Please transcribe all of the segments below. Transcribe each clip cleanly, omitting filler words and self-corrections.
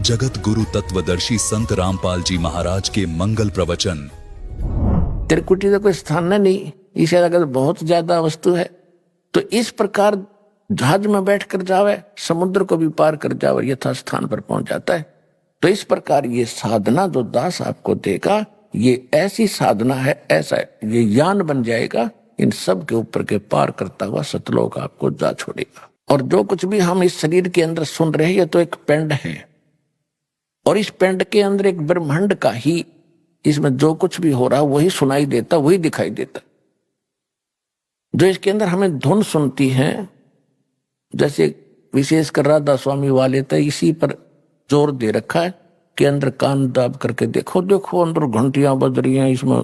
जगत गुरु तत्वदर्शी संत रामपाल जी महाराज के मंगल प्रवचन। त्रिकुटी का कोई स्थान नहीं, इसे अगर बहुत ज्यादा वस्तु है तो इस प्रकार जहाज में बैठकर जावे, समुद्र को भी पार कर जावे, यथा स्थान पर पहुंच जाता है। तो इस प्रकार ये साधना जो दास आपको देगा, ये ऐसी साधना है, ऐसा ये यान बन जाएगा, इन सब के ऊपर के पार करता हुआ सतलोक आपको जा छोड़ेगा। और जो कुछ भी हम इस शरीर के अंदर सुन रहे हैं, ये तो एक पिंड है, और इस पिंड के अंदर एक ब्रह्मांड का ही, इसमें जो कुछ भी हो रहा वही सुनाई देता, वही दिखाई देता। जो इसके अंदर हमें धुन सुनती है, जैसे विशेषकर राधा स्वामी वाले तो इसी पर जोर दे रखा है कि अंदर कान दाब करके देखो, देखो अंदर घंटियां बज रही हैं, इसमें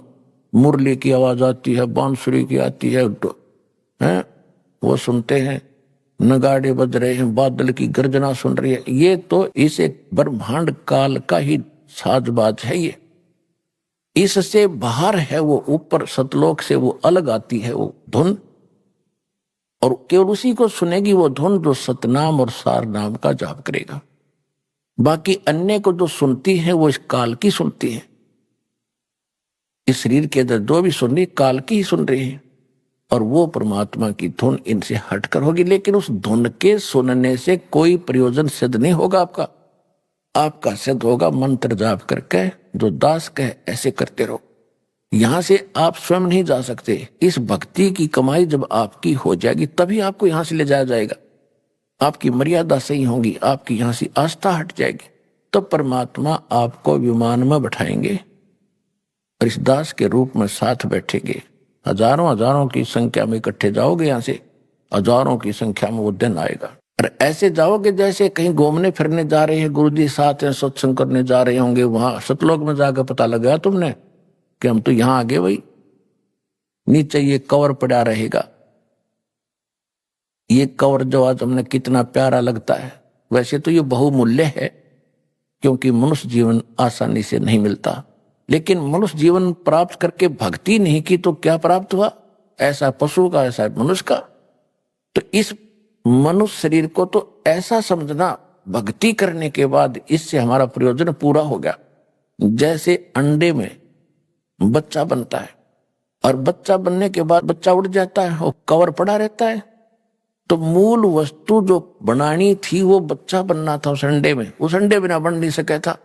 मुरली की आवाज आती है, बांसुरी की आती है, वो सुनते हैं, नगाड़े बज रहे हैं, बादल की गर्जना सुन रही है। ये तो इस एक ब्रह्मांड काल का ही साजबाज है। ये इससे बाहर है, वो ऊपर सतलोक से वो अलग आती है वो धुन, और केवल उसी को सुनेगी वो धुन जो सतनाम और सार नाम का जाप करेगा। बाकी अन्य को जो सुनती है वो इस काल की सुनती है। इस शरीर के अंदर जो भी सुन रही काल की ही सुन रही है, और वो परमात्मा की धुन इनसे हटकर होगी। लेकिन उस धुन के सुनने से कोई प्रयोजन सिद्ध नहीं होगा आपका। आपका सिद्ध होगा मंत्र जाप करके, जो दास कहे ऐसे करते रहो। यहां से आप स्वयं नहीं जा सकते। इस भक्ति की कमाई जब आपकी हो जाएगी तभी आपको यहां से ले जाया जाएगा। आपकी मर्यादा सही होगी, आपकी यहां से आस्था हट जाएगी, तो परमात्मा आपको विमान में बैठाएंगे और इस दास के रूप में साथ बैठेंगे। हजारों हजारों की संख्या में इकट्ठे जाओगे, यहां से हजारों की संख्या में वो दिन आएगा। और ऐसे जाओगे जैसे कहीं घूमने फिरने जा रहे हैं, गुरु जी साथ हैं, सत्संग करने जा रहे होंगे, वहां सतलोक में जाकर पता लगा तुमने कि हम तो यहां आगे, भाई नीचे ये कवर पड़ा रहेगा। ये कवर जो आज हमने कितना प्यारा लगता है, वैसे तो ये बहुमूल्य है, क्योंकि मनुष्य जीवन आसानी से नहीं मिलता। लेकिन मनुष्य जीवन प्राप्त करके भक्ति नहीं की तो क्या प्राप्त हुआ? ऐसा पशु का, ऐसा मनुष्य का। तो इस मनुष्य शरीर को तो ऐसा समझना, भक्ति करने के बाद इससे हमारा प्रयोजन पूरा हो गया। जैसे अंडे में बच्चा बनता है, और बच्चा बनने के बाद बच्चा उड़ जाता है और कवर पड़ा रहता है। तो मूल वस्तु जो बनानी थी वो बच्चा बनना था उस अंडे में, उस अंडे बिना बन नहीं सके था,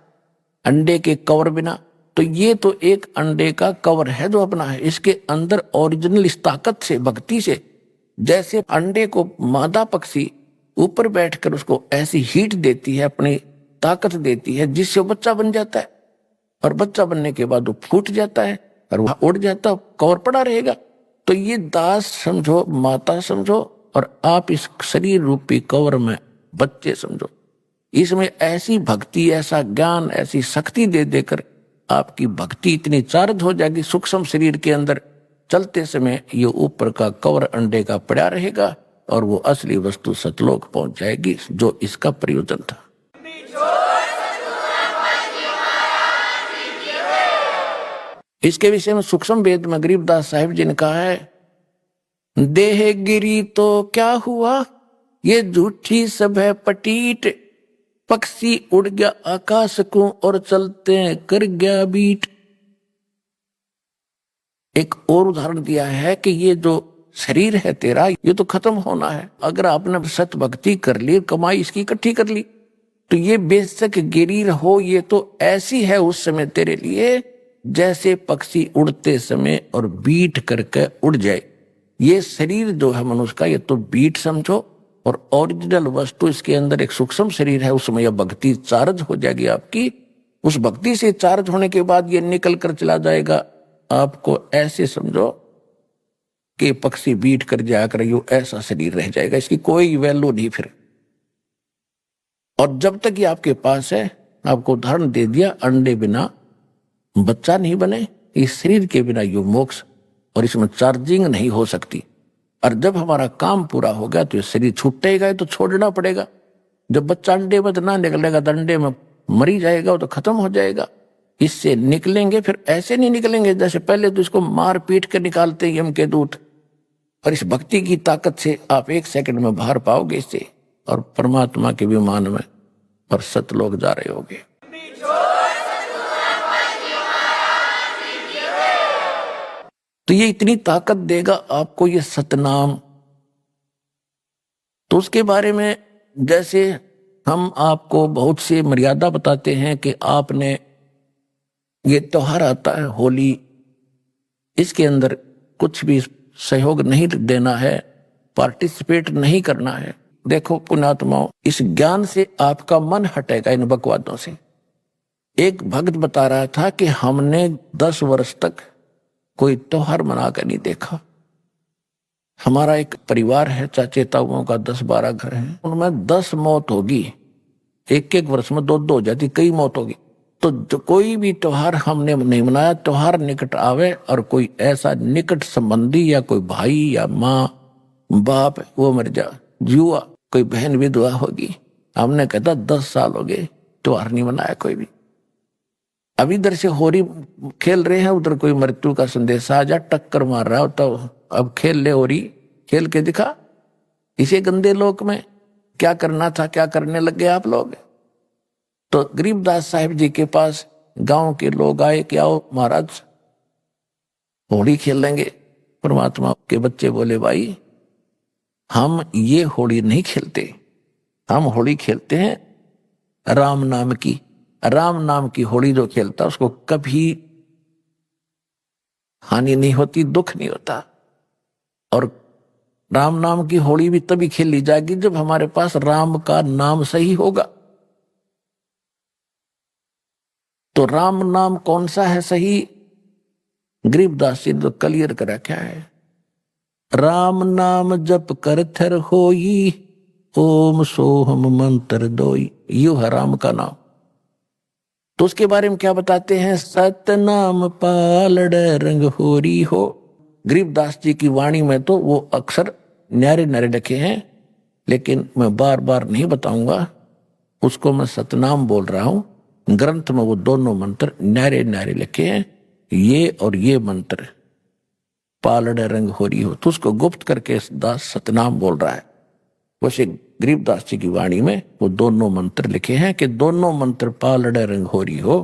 अंडे के कवर बिना। तो ये तो एक अंडे का कवर है जो अपना है। इसके अंदर ओरिजिनल इस ताकत से, भक्ति से, जैसे अंडे को मादा पक्षी ऊपर बैठकर उसको ऐसी हीट देती है, अपनी ताकत देती है, जिससे वो बच्चा बन जाता है। और बच्चा बनने के बाद वो फूट जाता है और वह उड़ जाता है, कवर पड़ा रहेगा। तो ये दास समझो, माता समझो, और आप इस शरीर रूपी कवर में बच्चे समझो। इसमें ऐसी भक्ति, ऐसा ज्ञान, ऐसी शक्ति दे देकर आपकी भक्ति इतनी चार्ज हो जाएगी, सूक्ष्म शरीर के अंदर चलते समय ये ऊपर का कवर अंडे का पड़ा रहेगा, और वो असली वस्तु सतलोक पहुंच जाएगी, जो इसका प्रयोजन था। इसके विषय में सूक्ष्म वेद में गरीबदास साहिब जी ने कहा है, देह गिरी तो क्या हुआ, ये झूठी सब है पटीट, पक्षी उड़ गया आकाश को और चलते कर गया बीट। एक और उदाहरण दिया है कि ये जो शरीर है तेरा, ये तो खत्म होना है। अगर आपने सत भक्ति कर ली, कमाई इसकी इकट्ठी कर ली, तो ये बेशक गिरी हो, ये तो ऐसी है उस समय तेरे लिए जैसे पक्षी उड़ते समय और बीट करके उड़ जाए। ये शरीर जो है मनुष्य का, ये तो बीट समझो, और ओरिजिनल वस्तु इसके अंदर एक सूक्ष्म शरीर है, उसमें यह भक्ति चार्ज हो जाएगी आपकी। उस भक्ति से चार्ज होने के बाद ये निकल कर चला जाएगा। आपको ऐसे समझो कि पक्षी बीट कर जाया कर, यो ऐसा शरीर रह जाएगा, इसकी कोई वैल्यू नहीं फिर। और जब तक ये आपके पास है, आपको उदाहरण दे दिया, अंडे बिना बच्चा नहीं बने, इस शरीर के बिना यो मोक्ष, और इसमें चार्जिंग नहीं हो सकती। और जब हमारा काम पूरा हो गया तो ये शरीर छूटेगा, तो छोड़ना पड़ेगा। जब बच्चा अंडे में ना निकलेगा तो अंडे में मरी जाएगा, वो तो खत्म हो जाएगा। इससे निकलेंगे, फिर ऐसे नहीं निकलेंगे जैसे पहले तो इसको मार पीट कर निकालते हैं यम के दूत। और इस भक्ति की ताकत से आप 1 सेकंड में बाहर पाओगे इससे, और परमात्मा के विमान में और सतलोक जा रहे होगे। तो ये इतनी ताकत देगा आपको ये सतनाम। तो उसके बारे में जैसे हम आपको बहुत से मर्यादा बताते हैं कि आपने ये त्योहार आता है होली, इसके अंदर कुछ भी सहयोग नहीं देना है, पार्टिसिपेट नहीं करना है। देखो पुण्यात्माओं, इस ज्ञान से आपका मन हटेगा इन बकवादों से। एक भक्त बता रहा था कि हमने 10 वर्ष तक कोई त्योहार मना कर नहीं देखा। हमारा एक परिवार है, चाचे ताऊओं का 10-12 घर हैं, उनमें 10 मौत होगी, एक वर्ष में 2 हो जाती, कई मौत होगी। तो जो कोई भी त्योहार हमने नहीं मनाया, त्योहार निकट आवे और कोई ऐसा निकट संबंधी या कोई भाई या माँ बाप वो मर जा, जुआ, कोई बहन विधवा होगी, हमने कहता 10 साल हो गए त्योहार नहीं मनाया कोई भी। अब इधर से होरी खेल रहे हैं, उधर कोई मृत्यु का संदेश आ जा, टक्कर मार रहा हो, तो अब खेल ले होरी, खेल के दिखा। इसे गंदे लोक में क्या करना था, क्या करने लग गए आप लोग। तो गरीबदास साहिब जी के पास गांव के लोग आए कि आओ महाराज होली खेल लेंगे। परमात्मा के बच्चे बोले भाई हम ये होली नहीं खेलते, हम होली खेलते हैं राम नाम की। राम नाम की होली जो खेलता उसको कभी हानि नहीं होती, दुख नहीं होता। और राम नाम की होली भी तभी खेली जाएगी जब हमारे पास राम का नाम सही होगा। तो राम नाम कौन सा है सही? गरीबदास जी तो क्लियर कर रखा है, राम नाम जप कर थर होई, ओम सोहम मंत्र दोई, यू है राम का नाम। तो उसके बारे में क्या बताते हैं, सतनाम पालड़ रंग होरी हो। गरीबदास जी की वाणी में तो वो अक्षर न्यारे न्यारे लिखे हैं, लेकिन मैं बार बार नहीं बताऊंगा, उसको मैं सतनाम बोल रहा हूं। ग्रंथ में वो दोनों मंत्र न्यारे न्यारे लिखे हैं, ये और ये मंत्र पालड़ रंग होरी हो, तो उसको गुप्त करके दास सतनाम बोल रहा है। वैसे गरीबदास जी की वाणी में वो दोनों मंत्र लिखे हैं कि दोनों मंत्र पालड़ रंग होरी हो,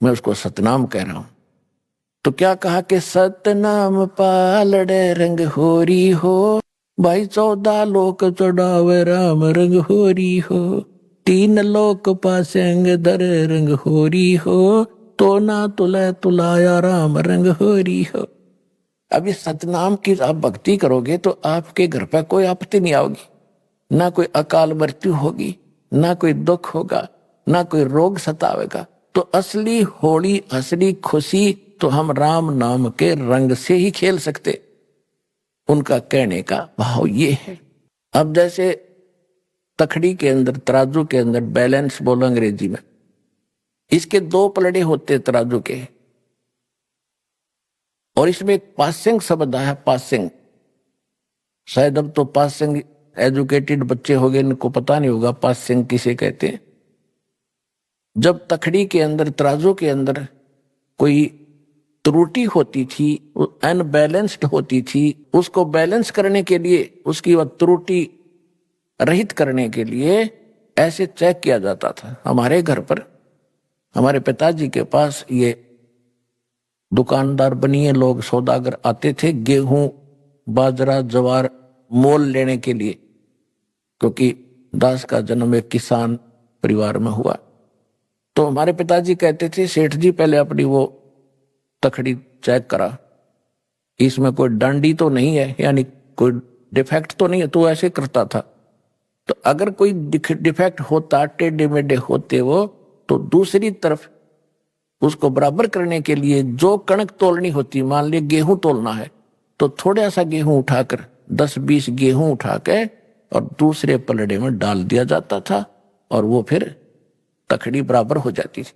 मैं उसको सतनाम कह रहा हूं। तो क्या कहा कि सतनाम पालड़ रंग होरी हो, भाई 14 लोक चढ़ावे राम रंग होरी हो, 3 लोक पासेंग धर रंग होरी हो, तो ना तुले तुलाया राम रंग होरी हो। अब इस सतनाम की आप भक्ति करोगे तो आपके घर पर कोई आपत्ति नहीं आओगी, ना कोई अकाल मृत्यु होगी, ना कोई दुख होगा, ना कोई रोग सतावेगा। तो असली होली, असली खुशी तो हम राम नाम के रंग से ही खेल सकते। उनका कहने का भाव ये है। अब जैसे तखड़ी के अंदर, तराजू के अंदर बैलेंस बोलो अंग्रेजी में, इसके 2 पलड़े होते तराजू के, और इसमें एक पासिंग शब्द है, पासिंग। शायद अब तो पासिंग एजुकेटेड बच्चे हो गए, इनको पता नहीं होगा पासिंग किसे कहते हैं। जब तखड़ी के अंदर, तराजू के अंदर कोई त्रुटि होती थी, अनबैलेंस्ड होती थी, उसको बैलेंस करने के लिए, उसकी वह त्रुटि रहित करने के लिए ऐसे चेक किया जाता था। हमारे घर पर, हमारे पिताजी के पास ये दुकानदार बनिए लोग, सौदागर आते थे गेहूं, बाजरा, ज्वार मोल लेने के लिए, क्योंकि दास का जन्म एक किसान परिवार में हुआ। तो हमारे पिताजी कहते थे, सेठ जी पहले अपनी वो तखड़ी चेक करा, इसमें कोई डांडी तो नहीं है, यानी कोई डिफेक्ट तो नहीं है। तो ऐसे करता था। तो अगर कोई डिफेक्ट होता, टेढ़े मेढ़े होते वो, तो दूसरी तरफ उसको बराबर करने के लिए जो कणक तोलनी होती, मान लिया गेहूं तोलना है, तो थोड़ा सा गेहूं उठाकर 10-20 गेहूं उठा के और दूसरे पलड़े में डाल दिया जाता था, और वो फिर तखड़ी बराबर हो जाती थी,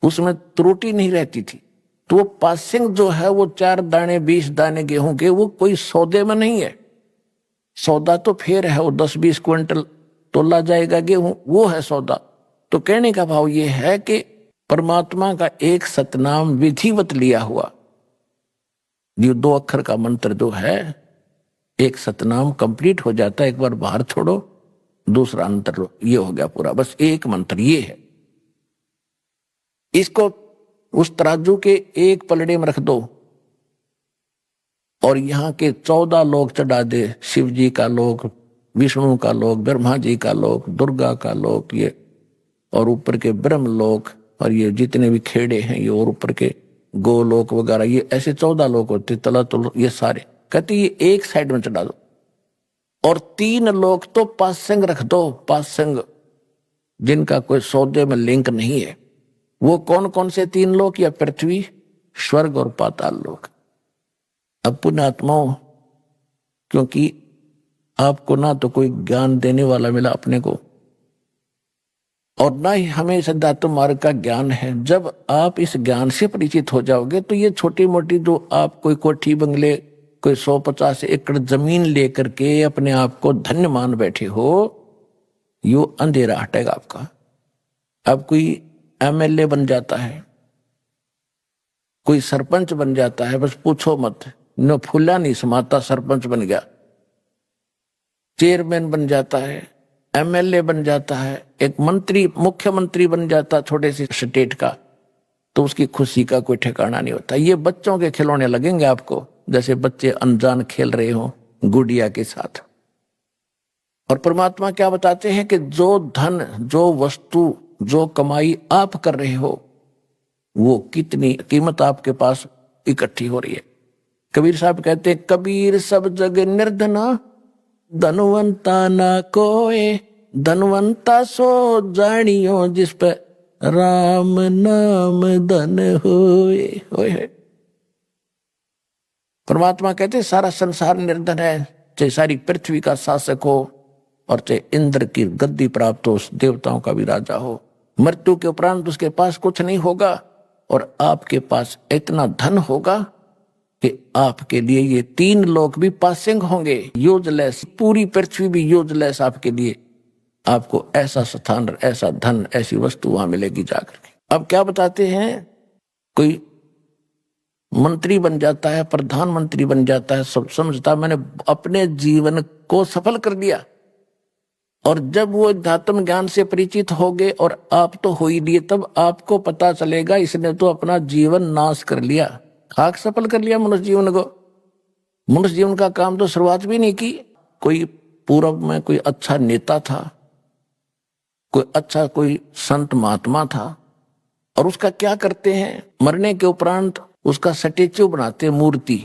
उसमें त्रुटि नहीं रहती थी। तो वो पासिंग जो है वो 4 दाने 20 दाने गेहूं के, वो कोई सौदे में नहीं है। सौदा तो फिर है, वो 10-20 क्विंटल तोला जाएगा गेहूं, वो है सौदा। तो कहने का भाव ये है कि परमात्मा का एक सतनाम विधिवत लिया हुआ, ये 2 अक्षर का मंत्र जो है, एक सतनाम कंप्लीट हो जाता है। एक बार बाहर छोड़ो, दूसरा अंतर ये हो गया पूरा। बस एक मंत्र ये है, इसको उस तराजू के एक पलड़े में रख दो और यहाँ के 14 लोक चढ़ा दे, शिव जी का लोक, विष्णु का लोक, ब्रह्मा जी का लोक, दुर्गा का लोक, ये और ऊपर के ब्रह्म लोक, और ये जितने भी खेड़े हैं ये, और ऊपर के गोलोक वगैरह, ये ऐसे 14 लोक होते, तलातुल, ये सारे कहते ये एक साइड में चढ़ा दो। और 3 लोक तो पासंग रख दो, पासंग, जिनका कोई सौदे में लिंक नहीं है। वो कौन कौन से 3 लोक? या पृथ्वी, स्वर्ग और पाताल लोक। अब पुण्यात्माओं, क्योंकि आपको ना तो कोई ज्ञान देने वाला मिला अपने को, और ना ही हमें सिद्धात्म मार्ग का ज्ञान है। जब आप इस ज्ञान से परिचित हो जाओगे तो ये छोटी मोटी जो आप कोई कोठी बंगले, कोई 150 एकड़ जमीन लेकर के अपने आप को धन्य मान बैठे हो, यो अंधेरा हटेगा आपका। अब कोई एमएलए बन जाता है, कोई सरपंच बन जाता है, बस पूछो मत, न फूला नहीं समाता, सरपंच बन गया, चेयरमैन बन जाता है, एमएलए बन जाता है, एक मंत्री, मुख्यमंत्री बन जाता छोटे से स्टेट का, तो उसकी खुशी का कोई ठिकाना नहीं होता। ये बच्चों के खिलौने लगेंगे आपको, जैसे बच्चे अनजान खेल रहे हो गुड़िया के साथ। और परमात्मा क्या बताते हैं कि जो धन, जो वस्तु, जो कमाई आप कर रहे हो, वो कितनी कीमत आपके पास इकट्ठी हो रही है। कबीर साहब कहते हैं, कबीर सब जग निर्धना, धनवंता ना कोय, धनवंता सो जानियो, जिस पे राम नाम धन होए होए। परमात्मा कहते सारा संसार निर्धन है, चाहे सारी पृथ्वी का शासक हो और चाहे इंद्र की गद्दी प्राप्त हो, देवताओं का भी राजा हो, मृत्यु के उपरांत उसके पास कुछ नहीं होगा, और आपके पास इतना धन होगा कि आपके लिए ये 3 लोक भी पासिंग होंगे, यूजलेस, पूरी पृथ्वी भी यूजलेस आपके लिए। आपको ऐसा स्थान, ऐसा धन, ऐसी वस्तु वहां मिलेगी जाकर के। अब क्या बताते हैं, कोई मंत्री बन जाता है, प्रधानमंत्री बन जाता है, सब समझता मैंने अपने जीवन को सफल कर दिया। और जब वो अध्यात्म ज्ञान से परिचित हो गए, और आप तो हो ही लिए, तब आपको पता चलेगा इसने तो अपना जीवन नाश कर लिया, खाक सफल कर लिया मनुष्य जीवन को। मनुष्य जीवन का काम तो शुरुआत भी नहीं की। कोई पूर्व में कोई अच्छा नेता था, कोई अच्छा कोई संत महात्मा था, और उसका क्या करते हैं, मरने के उपरांत उसका स्टैच्यू बनाते, मूर्ति,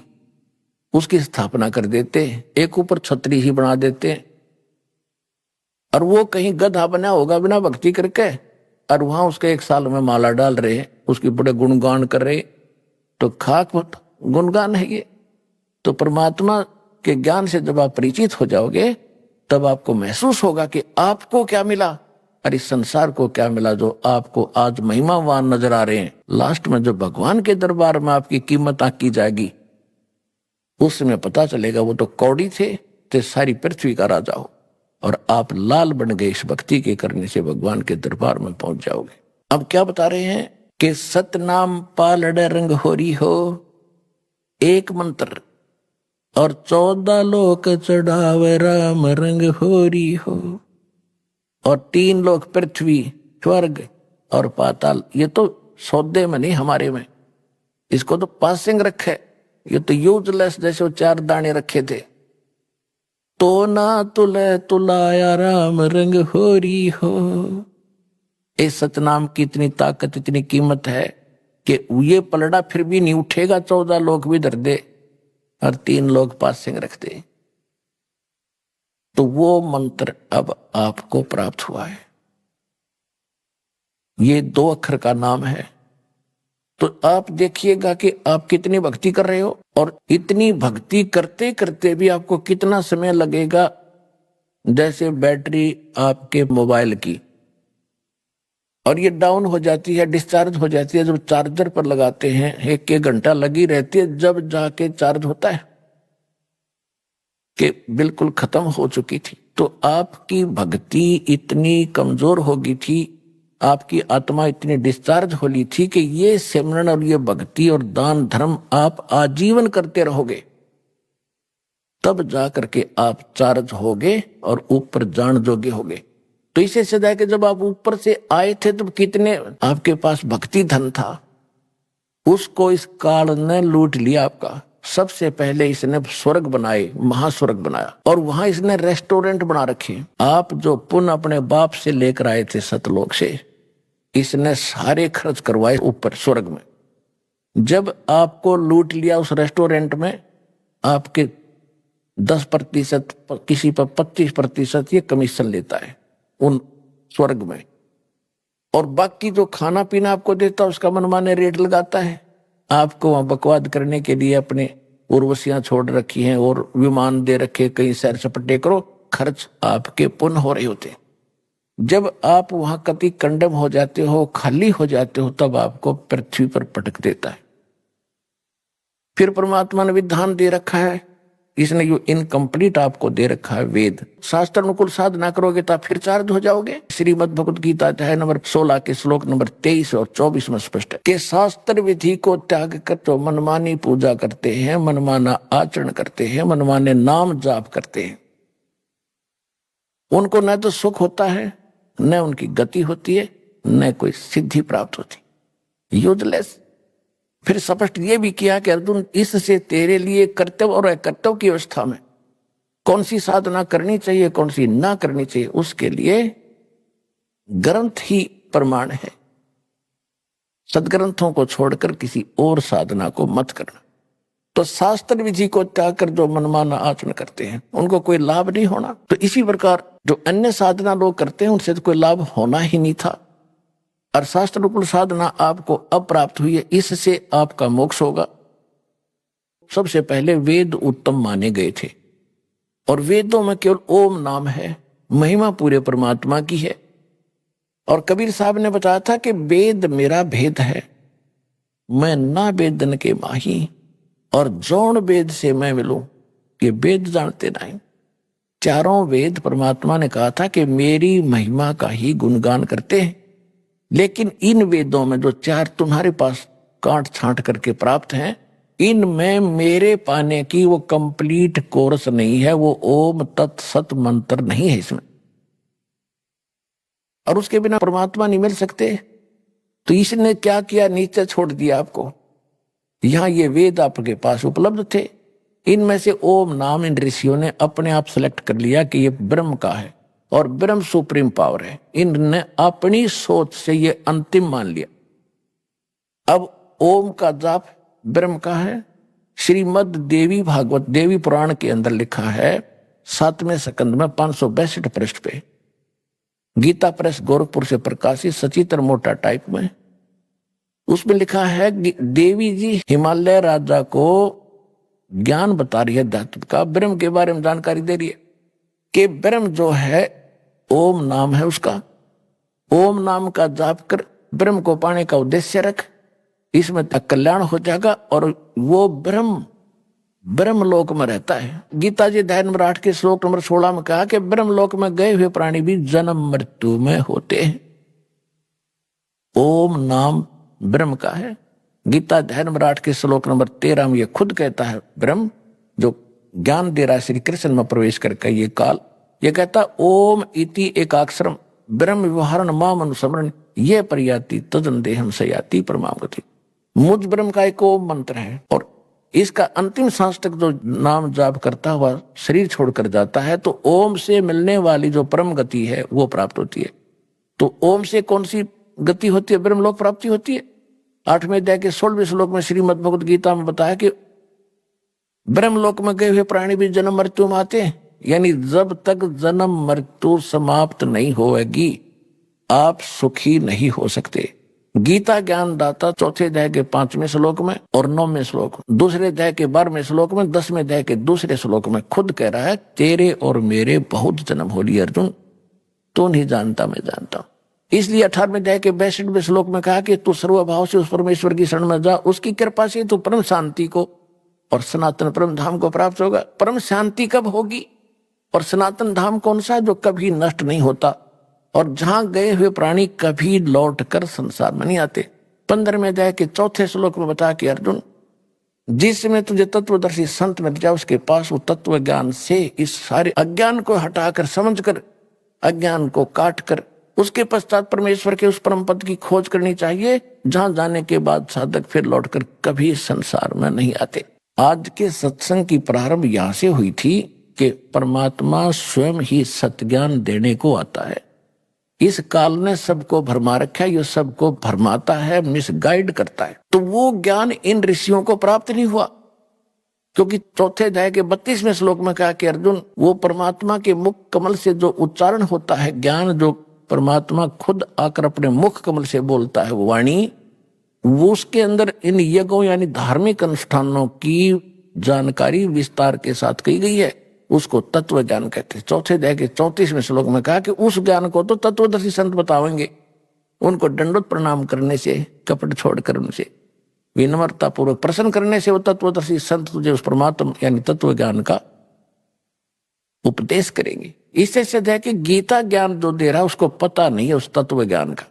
उसकी स्थापना कर देते, एक ऊपर छतरी ही बना देते, और वो कहीं गधा बना होगा बिना भक्ति करके, और वहां उसके 1 साल में माला डाल रहे, उसकी बड़े गुणगान कर रहे, तो खाक गुणगान है ये। तो परमात्मा के ज्ञान से जब आप परिचित हो जाओगे, तब आपको महसूस होगा कि आपको क्या मिला और इस संसार को क्या मिला, जो आपको आज महिमावान नजर आ रहे हैं। लास्ट में जब भगवान के दरबार में आपकी कीमत आंकी जाएगी, उस समय पता चलेगा वो तो कौड़ी थे, तो सारी पृथ्वी का राजा हो, और आप लाल बन गए इस भक्ति के करने से, भगवान के दरबार में पहुंच जाओगे। अब क्या बता रहे हैं कि सतनाम पालड़ रंग होरी हो, एक मंत्र, और 14 लोक चढ़ावे राम रंग होरी हो, और 3 लोक पृथ्वी, स्वर्ग और पाताल। ये तो सौदे में नहीं, हमारे में, इसको तो पासिंग रखे, ये तो यूजलेस, जैसे वो 4 दाने रखे थे। तो ना तुले तुलाया राम रंग होरी हो। इस सतनाम की इतनी ताकत, इतनी कीमत है कि ये पलड़ा फिर भी नहीं उठेगा, 14 लोग भी धर दे और 3 लोग पासिंग रख दे। तो वो मंत्र अब आपको प्राप्त हुआ है। ये 2 अक्षर का नाम है। तो आप देखिएगा कि आप कितनी भक्ति कर रहे हो, और इतनी भक्ति करते करते भी आपको कितना समय लगेगा। जैसे बैटरी आपके मोबाइल की, और ये डाउन हो जाती है, डिस्चार्ज हो जाती है, जब चार्जर पर लगाते हैं 1-1 घंटा लगी रहती है, जब जाके चार्ज होता है कि बिल्कुल खत्म हो चुकी थी। तो आपकी भक्ति इतनी कमजोर हो गई थी, आपकी आत्मा इतनी डिस्चार्ज हो ली थी कि ये सिमरन और ये भक्ति और दान धर्म आप आजीवन करते रहोगे। तब जा करके आप चार्ज होगे और ऊपर जान जोगे होगे। तो इसे सदा है कि जब आप ऊपर से आए थे तब कितने आपके पास भक्ति धन था, उसको इस काल ने लूट लिया आपका। सबसे पहले इसने स्वर्ग बनाए, महास्वर्ग बनाया, और वहां इसने रेस्टोरेंट बना रखे। आप जो पुण्य अपने बाप से लेकर आए थे सतलोक से, इसने सारे खर्च करवाए ऊपर स्वर्ग में। जब आपको लूट लिया उस रेस्टोरेंट में, आपके 10%, किसी पर 25% ये कमीशन लेता है उन स्वर्ग में, और बाकी जो खाना पीना आपको देता है उसका मनमाने रेट लगाता है। आपको वहां बकवाद करने के लिए अपने उर्वशियां छोड़ रखी हैं और विमान दे रखे, कहीं सैर सपटे करो, खर्च आपके पुण्य हो रहे होते। जब आप वहां कति कंडम हो जाते हो, खाली हो जाते हो, तब आपको पृथ्वी पर पटक देता है। फिर परमात्मा ने विधान दे रखा है, इसने जो इनकम्प्लीट आपको दे रखा है वेद, शास्त्र अनुकूल साधना करोगे तो फिर चार्ज हो जाओगे। श्रीमद् भगवत गीता अध्याय नंबर 16 के श्लोक नंबर 23 और 24 में स्पष्ट है कि शास्त्र विधि को त्याग कर तो मनमानी पूजा करते हैं, मनमाना आचरण करते हैं, मनमाने नाम जाप करते हैं, उनको न तो सुख होता है, न उनकी गति होती है, न कोई सिद्धि प्राप्त होती, यूजलेस। फिर स्पष्ट ये भी किया कि अर्जुन, इससे तेरे लिए कर्तव्य और अकर्तव्य की अवस्था में कौन सी साधना करनी चाहिए, कौन सी ना करनी चाहिए, उसके लिए ग्रंथ ही प्रमाण है। सदग्रंथों को छोड़कर किसी और साधना को मत करना। तो शास्त्र विधि को त्याग कर जो मनमाना आचरण करते हैं उनको कोई लाभ नहीं होना। तो इसी प्रकार जो अन्य साधना लोग करते हैं उनसे तो कोई लाभ होना ही नहीं था, और शास्त्र अनुकूल साधना आपको अप्राप्त हुई है, इससे आपका मोक्ष होगा। सबसे पहले वेद उत्तम माने गए थे, और वेदों में केवल ओम नाम है, महिमा पूरे परमात्मा की है। और कबीर साहब ने बताया था कि वेद मेरा भेद है, मैं ना वेदन के माही, और जौन वेद से मैं मिलूं, ये वेद जानते नहीं। चारों वेद परमात्मा ने कहा था कि मेरी महिमा का ही गुणगान करते हैं, लेकिन इन वेदों में जो चार तुम्हारे पास कांट छांट करके प्राप्त हैं, इनमें मेरे पाने की वो कंप्लीट कोर्स नहीं है, वो ओम तत्सत मंत्र नहीं है इसमें, और उसके बिना परमात्मा नहीं मिल सकते। तो इसने क्या किया, नीचे छोड़ दिया आपको। यहां ये वेद आपके पास उपलब्ध थे, इनमें से ओम नाम इन ऋषियों ने अपने आप सेलेक्ट कर लिया कि ये ब्रह्म का है और ब्रह्म सुप्रीम पावर है। इनने अपनी सोच से ये अंतिम मान लिया। अब ओम का जाप ब्रह्म का है। श्रीमद् देवी भागवत देवी पुराण के अंदर लिखा है 7वें स्कंद में 562 पृष्ठ पे, गीता प्रेस गोरखपुर से प्रकाशित सचित्र मोटा टाइप में, उसमें लिखा है देवी जी हिमालय राजा को ज्ञान बता रही है, धातु का ब्रह्म के बारे में जानकारी दे रही है कि ब्रह्म जो है ओम नाम है उसका, ओम नाम का जाप कर ब्रह्म को पाने का उद्देश्य रख, इसमें कल्याण हो जाएगा, और वो ब्रह्म लोक में रहता है। गीता जी अध्याय नंबर 8 के श्लोक नंबर 16 में कहा कि ब्रह्म लोक में गए हुए प्राणी भी जन्म मृत्यु में होते हैं। ओम नाम ब्रह्म का है। गीता अध्याय नंबर 8 के श्लोक नंबर 13 में ये खुद कहता है, ब्रह्म जो ज्ञान दे रहा है श्री कृष्ण में प्रवेश करके ये काल, ये कहता ओम इति एकाक्षरम ब्रह्म व्यवहारण माम अनुस्मरण ये प्रयाति तदन देहम सयाति परमाम गति। मुझ ब्रह्म का एक ओम मंत्र है, और इसका अंतिम सांस तक जो नाम जाप करता हुआ शरीर छोड़कर जाता है तो ओम से मिलने वाली जो परम गति है वो प्राप्त होती है। तो ओम से कौन सी गति होती है, ब्रह्मलोक प्राप्ति होती है। 8वें अध्याय के 16वें श्लोक में श्रीमद् भगवत गीता में बताया कि ब्रह्मलोक में गए हुए प्राणी भी जन्म मृत्यु में आते हैं, यानी जब तक जन्म मृत्यु समाप्त नहीं होगी आप सुखी नहीं हो सकते। गीता ज्ञान दाता 4थे अध्याय के 5वें श्लोक में और 9वें श्लोक, दूसरे अध्याय के 12वें श्लोक में, 10वें अध्याय के दूसरे श्लोक में खुद कह रहा है तेरे और मेरे बहुत जन्म हो लिए अर्जुन, तो नहीं जानता मैं जानता हूं। इसलिए 18वें अध्याय के 62वें श्लोक में कहा कि तू सर्वभाव से उस परमेश्वर की शरण में जा, उसकी कृपा से तू परम शांति को और सनातन परम धाम को प्राप्त होगा। परम शांति कब होगी और सनातन धाम कौन सा, जो कभी नष्ट नहीं होता और जहां गए हुए प्राणी कभी लौट कर संसार में नहीं आते। 15वें अध्याय के 4थे श्लोक में बता कि अर्जुन जिसमें तुझे तत्वदर्शी संत मिल जाए, उसके पास वो तत्व ज्ञान से इस सारे अज्ञान को हटाकर, समझकर, अज्ञान को काट कर उसके पश्चात परमेश्वर के उस परम पद की खोज करनी चाहिए, जहां जाने के बाद साधक फिर लौटकर कभी संसार में नहीं आते। आज के सत्संग की प्रारंभ यहां से हुई थी कि परमात्मा स्वयं ही सत्य ज्ञान देने को आता है। इस काल ने सबको भरमा रखा है, ये सबको भरमाता है, मिसगाइड करता है। तो वो ज्ञान इन ऋषियों को प्राप्त नहीं हुआ, क्योंकि चौथे अध्याय के 32वें श्लोक में कहा कि अर्जुन, वो परमात्मा के मुख कमल से जो उच्चारण होता है, ज्ञान जो परमात्मा खुद आकर अपने मुख कमल से बोलता है, वो वाणी, वो उसके अंदर इन यज्ञों यानी धार्मिक अनुष्ठानों की जानकारी विस्तार के साथ की गई है, उसको तत्व ज्ञान कहते हैं। चौथे अध्याय के 34वें श्लोक में कहा कि उस ज्ञान को तो तत्वदर्शी संत बतावेंगे। उनको दंडोत प्रणाम करने से, कपट छोड़कर उनसे विनम्रता पूर्वक प्रसन्न करने से वो तत्वदर्शी संत तुझे उस परमात्मा यानी तत्व ज्ञान का उपदेश करेंगे। इससे सिद्ध है कि गीता ज्ञान जो दे रहा है उसको पता नहीं है उस तत्व ज्ञान का।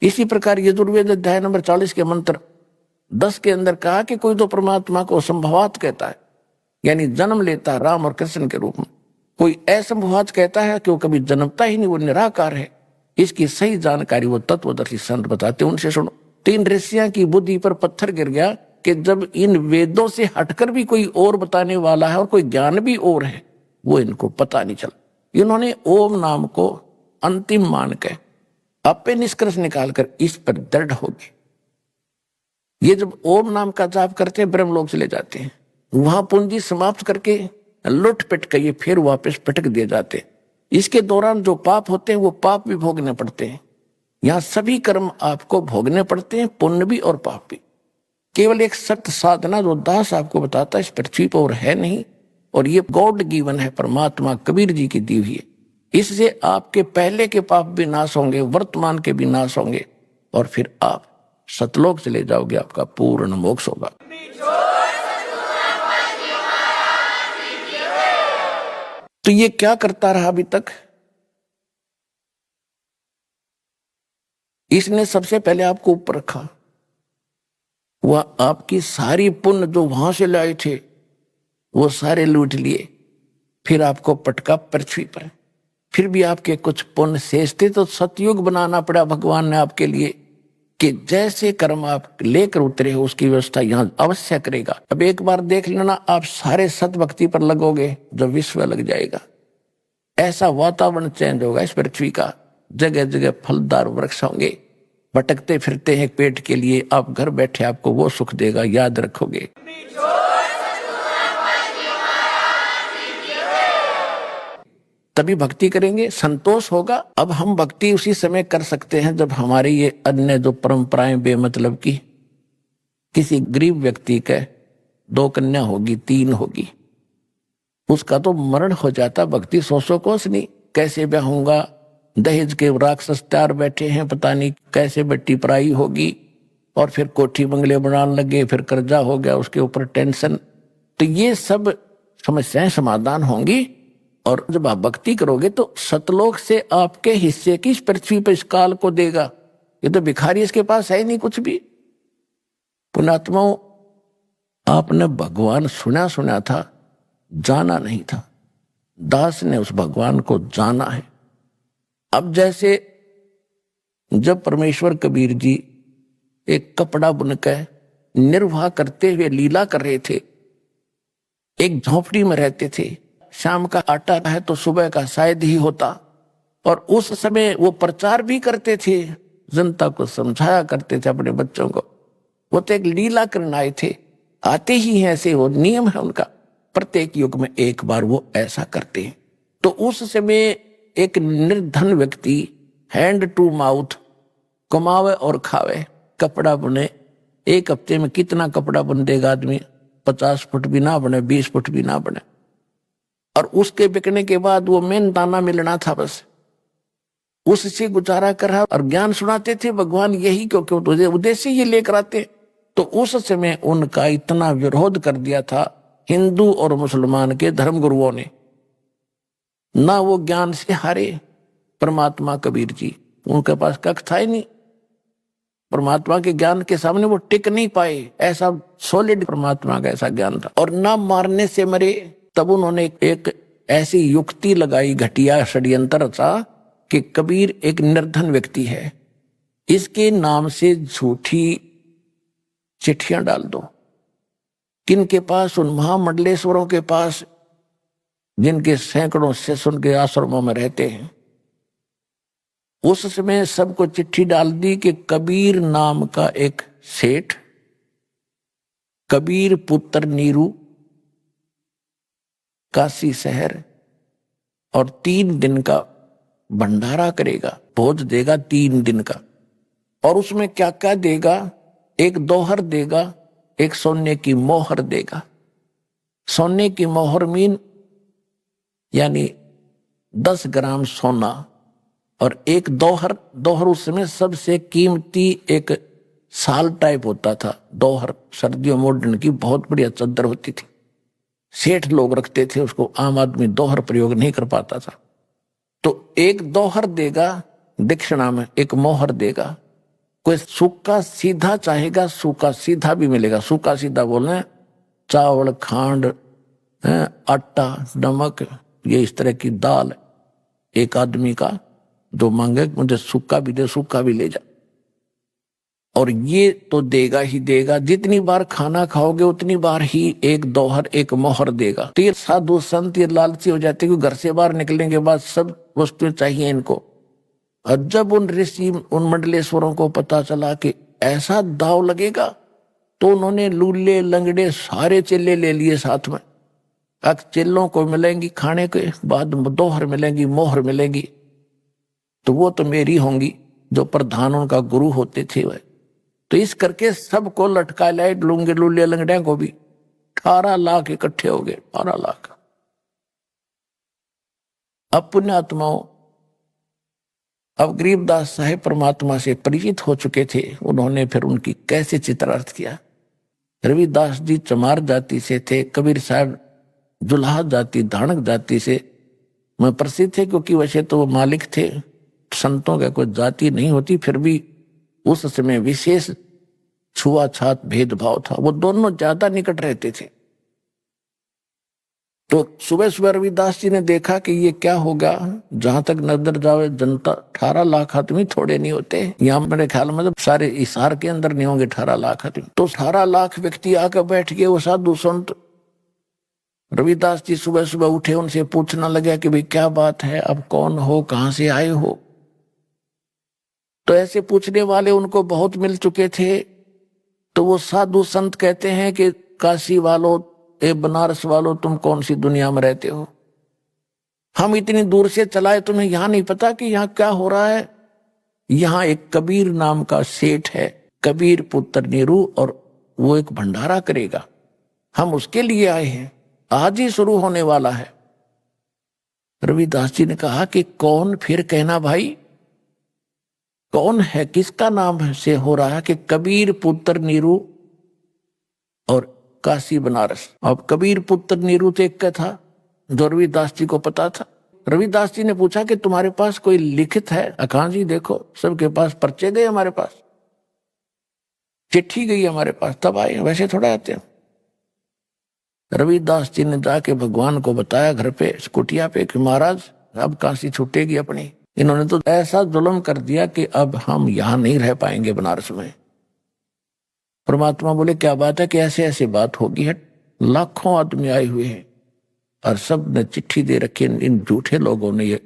इसी प्रकार यजुर्वेद अध्याय नंबर 40 के मंत्र 10 के अंदर कहा कि कोई तो परमात्मा को संभवात कहता है, यानी जन्म लेता है राम और कृष्ण के रूप में। कोई असंभवात कहता है कि वो कभी जन्मता ही नहीं, वो निराकार है। इसकी सही जानकारी वो तत्वदर्शी संत बताते, उनसे सुनो। 3 ऋषियों की बुद्धि पर पत्थर गिर गया कि जब इन वेदों से हटकर भी कोई और बताने वाला है और कोई ज्ञान भी और है, वो इनको पता नहीं चला। इन्होंने ओम नाम को अंतिम मान के अपने निष्कर्ष निकालकर इस पर दृढ़ हो गए। ये जब ओम नाम का जाप करते हैं, ब्रह्मलोक चले जाते हैं, वहां पूंजी समाप्त करके लुट पिट के ये फिर वापस पटक दिए जाते। इसके दौरान जो पाप होते हैं वो पाप भी भोगने पड़ते हैं। यहाँ सभी कर्म आपको भोगने पड़ते हैं, पुण्य भी और पाप भी। केवल एक सत्य साधना जो दास आपको बताता है इस पृथ्वी पर और है नहीं, और ये गॉड गिवन है, परमात्मा कबीर जी की दी हुई है। इससे आपके पहले के पाप भी नाश होंगे, वर्तमान के भी नाश होंगे, और फिर आप सतलोक चले जाओगे, आपका पूर्ण मोक्ष होगा। तो ये क्या करता रहा अभी तक? इसने सबसे पहले आपको ऊपर रखा, वह आपकी सारी पुण्य जो वहां से लाए थे वो सारे लूट लिए, फिर आपको पटका पृथ्वी पर। फिर भी आपके कुछ पुण्य शेष थे तो सतयुग बनाना पड़ा भगवान ने आपके लिए, कि जैसे कर्म आप लेकर उतरे हो उसकी व्यवस्था यहां अवश्य करेगा। अब एक बार देख लेना, आप सारे सत भक्ति पर लगोगे, जो विश्व लग जाएगा। ऐसा वातावरण चेंज होगा इस पृथ्वी का, जगह जगह फलदार वृक्ष होंगे, भटकते फिरते हैं पेट के लिए, आप घर बैठे आपको वो सुख देगा, याद रखोगे। तभी भक्ति करेंगे, संतोष होगा। अब हम भक्ति उसी समय कर सकते हैं जब हमारी ये अन्य जो परंपराएं बेमतलब की, किसी गरीब व्यक्ति के 2 कन्या होगी, 3 होगी, उसका तो मरण हो जाता, भक्ति 100 कोस नहीं, कैसे ब्याहूंगा, दहेज के राक्षस तैयार बैठे हैं, पता नहीं कैसे बेटी पराई होगी, और फिर कोठी बंगले बनाने लगे, फिर कर्जा हो गया, उसके ऊपर टेंशन। तो ये सब समस्याएं समाधान होंगी। और जब आप भक्ति करोगे तो सतलोक से आपके हिस्से की इस पृथ्वी पर इस काल को देगा। ये तो भिखारी, इसके पास है नहीं कुछ भी। पुण्यात्माओं, आपने भगवान सुना था, जाना नहीं था। दास ने उस भगवान को जाना है। अब जैसे जब परमेश्वर कबीर जी एक कपड़ा बुनकर निर्वाह करते हुए लीला कर रहे थे, एक झोपड़ी में रहते थे, शाम का आटा है तो सुबह का शायद ही होता, और उस समय वो प्रचार भी करते थे, जनता को समझाया करते थे अपने बच्चों को। वो तो एक लीला करने आए थे, आते ही हैं, ऐसे वो नियम है उनका, प्रत्येक युग में एक बार वो ऐसा करते हैं। तो उस समय एक निर्धन व्यक्ति हैंड टू माउथ कमावे और खावे, कपड़ा बुने। 1 हफ्ते में कितना कपड़ा बुन देगा आदमी? 50 फुट भी ना बने, 20 फुट भी ना बने, और उसके बिकने के बाद वो मेन दाना मिलना था, बस उससे गुजारा कर रहा। और ज्ञान सुनाते थे भगवान यही, क्योंकि उद्देश्य ही लेकर आते। तो उस समय उनका इतना विरोध कर दिया था हिंदू और मुसलमान के धर्मगुरुओं ने, ना वो ज्ञान से हारे। परमात्मा कबीर जी, उनके पास कख था ही नहीं, परमात्मा के ज्ञान के सामने वो टिक नहीं पाए, ऐसा सॉलिड परमात्मा का ऐसा ज्ञान था। और ना मारने से मरे, तब उन्होंने एक ऐसी युक्ति लगाई, घटिया षड्यंत्र था कि कबीर एक निर्धन व्यक्ति है, इसके नाम से झूठी चिट्ठियां डाल दो। किन के पास? उन महामंडलेश्वरों के पास, जिनके सैकड़ों शिष्य उनके आश्रमों में रहते हैं। उस समय सबको चिट्ठी डाल दी कि कबीर नाम का एक सेठ, कबीर पुत्र नीरू, काशी शहर, और 3 दिन का भंडारा करेगा, भोज देगा 3 दिन का। और उसमें क्या क्या देगा? एक दोहर देगा, एक सोने की मोहर देगा। सोने की मोहर मीन यानी 10 ग्राम सोना, और एक दोहर, दोहर उस समय सबसे कीमती एक साल टाइप होता था। दोहर सर्दियों में ओढ़ने की बहुत बढ़िया चादर होती थी, सेठ लोग रखते थे उसको, आम आदमी दोहर प्रयोग नहीं कर पाता था। तो एक दोहर देगा दक्षिणा में, एक मोहर देगा। कोई सूखा सीधा चाहेगा, सूखा सीधा भी मिलेगा। सूखा सीधा बोले चावल, खांड, आटा, नमक, ये इस तरह की दाल। एक आदमी का जो मांगे मुझे सूखा भी दे, सूखा भी ले जा। और ये तो देगा ही देगा, जितनी बार खाना खाओगे उतनी बार ही एक दोहर, एक मोहर देगा। तो ये साधु संत ये लालची हो जाते कि घर से बाहर निकलने के बाद सब वस्तुएं चाहिए इनको। और जब उन ऋषि, उन मंडलेश्वरों को पता चला कि ऐसा दाव लगेगा, तो उन्होंने लूले लंगड़े सारे चेले ले लिए साथ में। अब चेलों को मिलेंगी खाने के बाद दोहर मिलेंगी, मोहर मिलेंगी, तो वो तो मेरी होंगी, जो प्रधान उनका गुरु होते थे वह। तो इस करके सबको लटका लाए, लूंगे लूले लंगड़े को भी। 18 लाख इकट्ठे हो गए, 18 लाख। अब पुण्यात्माओं, अब गरीबदास साहेब परमात्मा से परिचित हो चुके थे। उन्होंने फिर उनकी कैसे चित्रार्थ किया। रविदास जी चमार जाति से थे, कबीर साहब जुलाहा जाति, धानक जाति से मैं प्रसिद्ध थे, क्योंकि वैसे तो वो मालिक थे, संतों का कोई जाति नहीं होती, फिर भी उस समय विशेष छुआछात भेदभाव था। वो दोनों ज्यादा निकट रहते थे। तो सुबह सुबह रविदास जी ने देखा कि ये क्या होगा, जहां तक नजर जावे जनता, 18 लाख आदमी थोड़े नहीं होते। यहाँ मेरे ख्याल में सारे इसार के अंदर नहीं होंगे 18 लाख आदमी। तो 18 लाख व्यक्ति आकर बैठ गए। वो साधु संत, रविदास जी सुबह सुबह उठे, उनसे पूछना लगा कि भाई क्या बात है, अब कौन हो, कहां से आए हो। तो ऐसे पूछने वाले उनको बहुत मिल चुके थे। तो वो साधु संत कहते हैं कि काशी वालों, ए बनारस वालों, तुम कौन सी दुनिया में रहते हो? हम इतनी दूर से चलाए, तुम्हें यहां नहीं पता कि यहाँ क्या हो रहा है? यहाँ एक कबीर नाम का सेठ है, कबीर पुत्र नीरू, और वो एक भंडारा करेगा, हम उसके लिए आए हैं, आज ही शुरू होने वाला है। रविदास जी ने कहा कि कौन? फिर कहना भाई कौन है, किसका नाम से हो रहा है? कि कबीर पुत्र नीरू और काशी बनारस। अब कबीर पुत्र नीरू तो एक का था, जो रविदास जी को पता था। रविदास जी ने पूछा कि तुम्हारे पास कोई लिखित है? अकां जी देखो, सबके पास पर्चे गए, हमारे पास चिट्ठी गई हमारे पास, तब आए, वैसे थोड़ा आते हैं। रविदास जी ने जाके भगवान को बताया घर पे, कुटिया पे, कि महाराज अब काशी छूटेगी अपनी। इन्होंने तो ऐसा जुल्म कर दिया कि अब हम यहां नहीं रह पाएंगे बनारस में। परमात्मा बोले क्या बात है कि ऐसे ऐसे बात होगी है। लाखों आदमी आए हुए हैं और सब ने चिट्ठी दे रखी। इन झूठे लोगों ने ये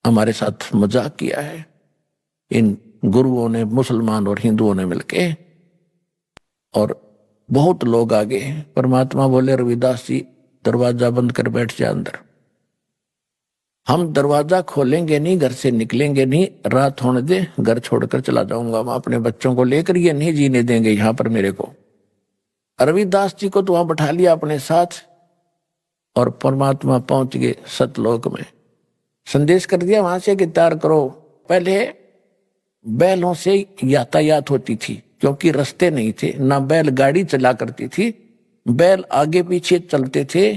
हमारे साथ मजाक किया है, इन गुरुओं ने, मुसलमान और हिंदुओं ने मिलके, और बहुत लोग आ गए हैं। परमात्मा बोले रविदास जी दरवाजा बंद कर बैठ जा अंदर। हम दरवाजा खोलेंगे नहीं, घर से निकलेंगे नहीं, रात होने दे, घर छोड़कर चला जाऊंगा। मैं अपने बच्चों को लेकर, ये नहीं जीने देंगे यहां पर मेरे को। रविदास जी को तो वहां बैठा लिया अपने साथ, और परमात्मा पहुंच गए सतलोक में। संदेश कर दिया वहां से कि तैयार करो। पहले बैलों से यातायात होती थी, क्योंकि रास्ते नहीं थे, ना बैल गाड़ी चला करती थी। बैल आगे पीछे चलते थे,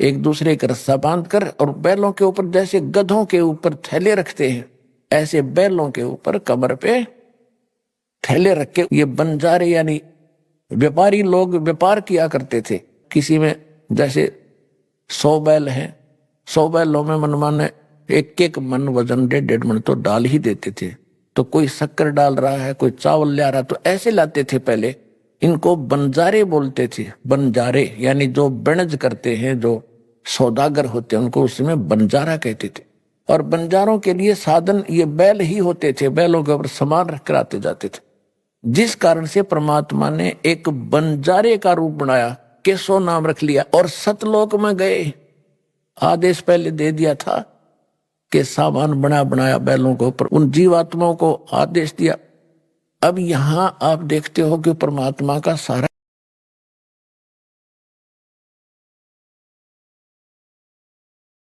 एक दूसरे का रस्सा बांधकर, और बैलों के ऊपर जैसे गधों के ऊपर थैले रखते हैं, ऐसे बैलों के ऊपर कमर पे थैले रख के ये बंजारे यानी व्यापारी लोग व्यापार किया करते थे। किसी में जैसे 100 बैल हैं, 100 बैलों में मनमाने एक एक मन वजन 1.5 मन तो डाल ही देते थे। तो कोई शक्कर डाल रहा है, कोई चावल ले रहा, तो ऐसे लाते थे पहले। इनको बंजारे बोलते थे। बंजारे यानी जो बनज करते हैं, जो सौदागर होते हैं, उनको उसमें बंजारा कहते थे। और बंजारों के लिए साधन ये बैल ही होते थे। बैलों के ऊपर सामान रख कर आते जाते थे। जिस कारण से परमात्मा ने एक बंजारे का रूप बनाया, केशव नाम रख लिया। और सतलोक में गए, आदेश पहले दे दिया था कि सामान बनाया बैलों के ऊपर, उन जीवात्माओं को आदेश दिया। अब यहां आप देखते हो कि परमात्मा का सारा